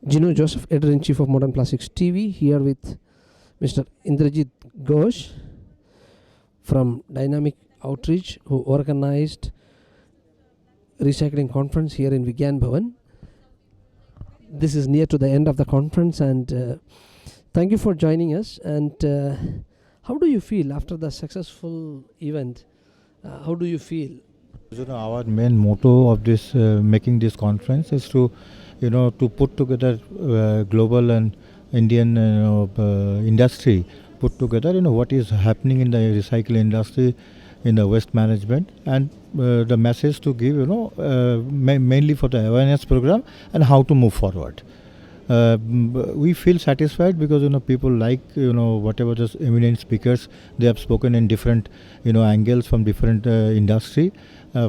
Ginu Joseph, Editor-in-Chief of Modern Plastics TV, here with Mr. Indrajit Ghosh from Dynamic Outreach, who organized recycling conference here in Vigyan Bhavan. This is near to the end of the conference, and thank you for joining us. And how do you feel after the successful event? How do you feel? Our main motto of this making this conference is to put together global and Indian industry, put together what is happening in the recycle industry, in the waste management, and the message to give mainly for the awareness program and how to move forward. We feel satisfied because people like whatever the eminent speakers, they have spoken in different angles from different industry,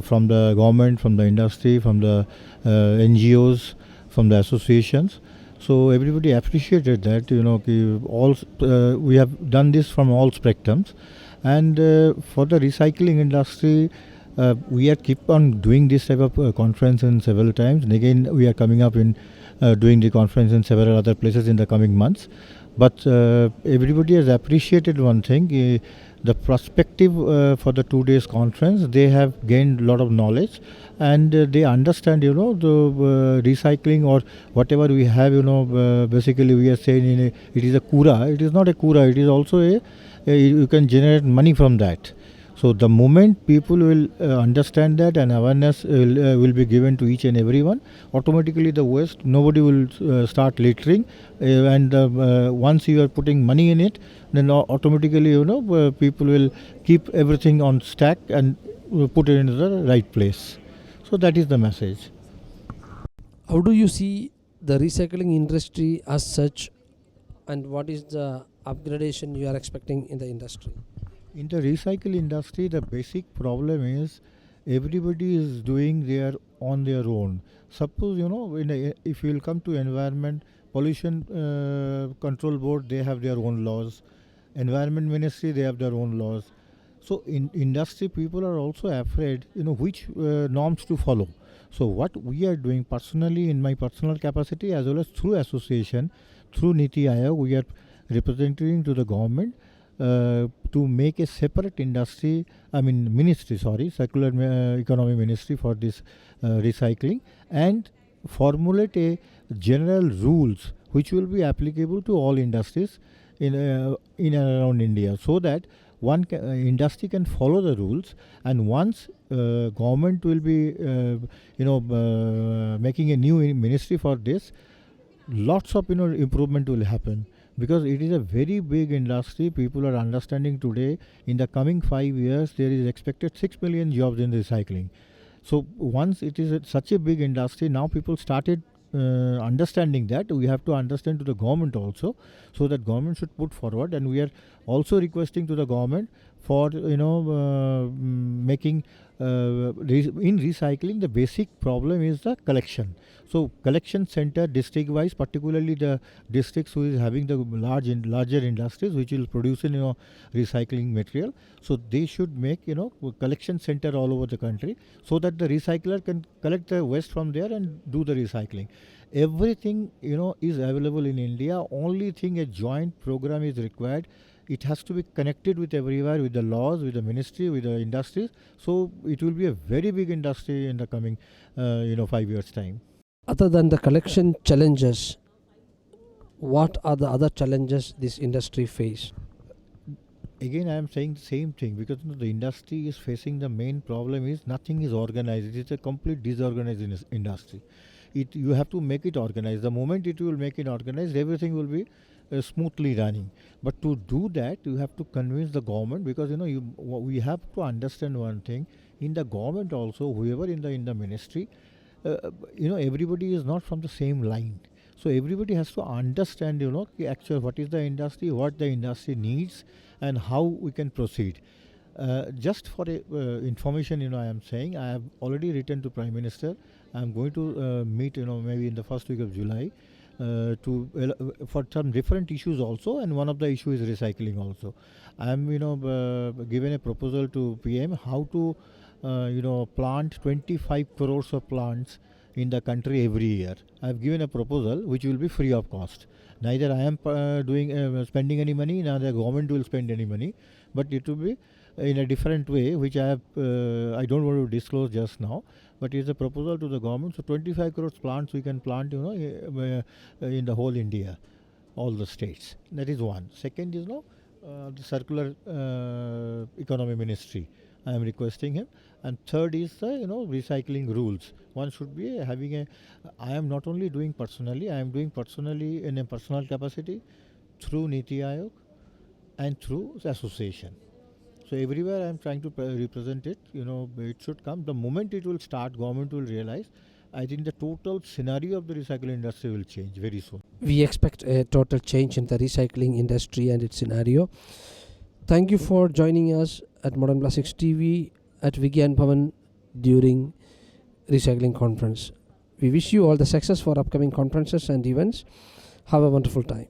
from the government, from the industry, from the NGOs, from the associations. So everybody appreciated that we have done this from all spectrums. And for the recycling industry, we are keep on doing this type of conference in several times, and again we are coming up in doing the conference in several other places in the coming months. But everybody has appreciated one thing, the perspective for the 2 days conference. They have gained a lot of knowledge, and they understand the recycling or whatever we have. Basically we are saying it is a kura. It is not a kura. It is also you can generate money from that. So the moment people will understand that, and awareness will be given to each and everyone, automatically the waste, nobody will start littering, and once you are putting money in it, then automatically people will keep everything on stack and put it into the right place. So that is the message. How do you see the recycling industry as such, and what is the upgradation you are expecting in the industry? In the recycle industry, the basic problem is everybody is doing on their own. Suppose if you will come to environment, pollution control board, they have their own laws. Environment ministry, they have their own laws. So in industry, people are also afraid which norms to follow. So what we are doing personally, in my personal capacity, as well as through association, through Niti Aayog, we are representing to the government to make a separate ministry, circular economy ministry for this recycling, and formulate a general rules which will be applicable to all industries in and around India, so that one industry can follow the rules. And once government will be making a new ministry for this, lots of improvement will happen, because it is a very big industry. People are understanding today, in the coming 5 years there is expected 6 million jobs in recycling. So once it is such a big industry, now people started understanding that. We have to understand to the government also, so that government should put forward. And we are also requesting to the government for making in recycling, the basic problem is the collection. So collection center district wise, particularly the districts who is having the larger industries which will produce recycling material, so they should make collection center all over the country, so that the recycler can collect the waste from there and do the recycling. Everything is available in India. Only thing, a joint program is required. It has to be connected with everywhere, with the laws, with the ministry, with the industries. So it will be a very big industry in the coming 5 years time. Other than the collection challenges, what are the other challenges this industry face? Again, I am saying the same thing, because the industry is facing, the main problem is nothing is organized. It is a complete disorganized industry. You have to make it organized. The moment it will make it organized, everything will be smoothly running. But to do that, you have to convince the government, because we have to understand one thing. In the government also, whoever in the ministry, everybody is not from the same line. So everybody has to understand actually what is the industry, what the industry needs, and how we can proceed. Just for information, I am saying, I have already written to Prime Minister. I am going to meet maybe in the first week of July for some different issues also, and one of the issue is recycling also. I am given a proposal to PM how to plant 25 crores of plants in the country every year. I have given a proposal which will be free of cost. Neither I am spending any money, neither the government will spend any money, but it will be in a different way, which I don't want to disclose just now, but it's a proposal to the government. So 25 crores plants we can plant, in the whole India, all the states. That is one. Second is the circular economy ministry. I am requesting him. And third is the recycling rules. One should be having I am not only doing personally, I am doing personally in a personal capacity through Niti Aayog and through the association. So everywhere I am trying to represent it. It should come. The moment it will start, government will realize. I think the total scenario of the recycling industry will change very soon. We expect a total change in the recycling industry and its scenario. Thank you for joining us at Modern Plastics TV at Vigyan Bhavan during recycling conference. We wish you all the success for upcoming conferences and events. Have a wonderful time.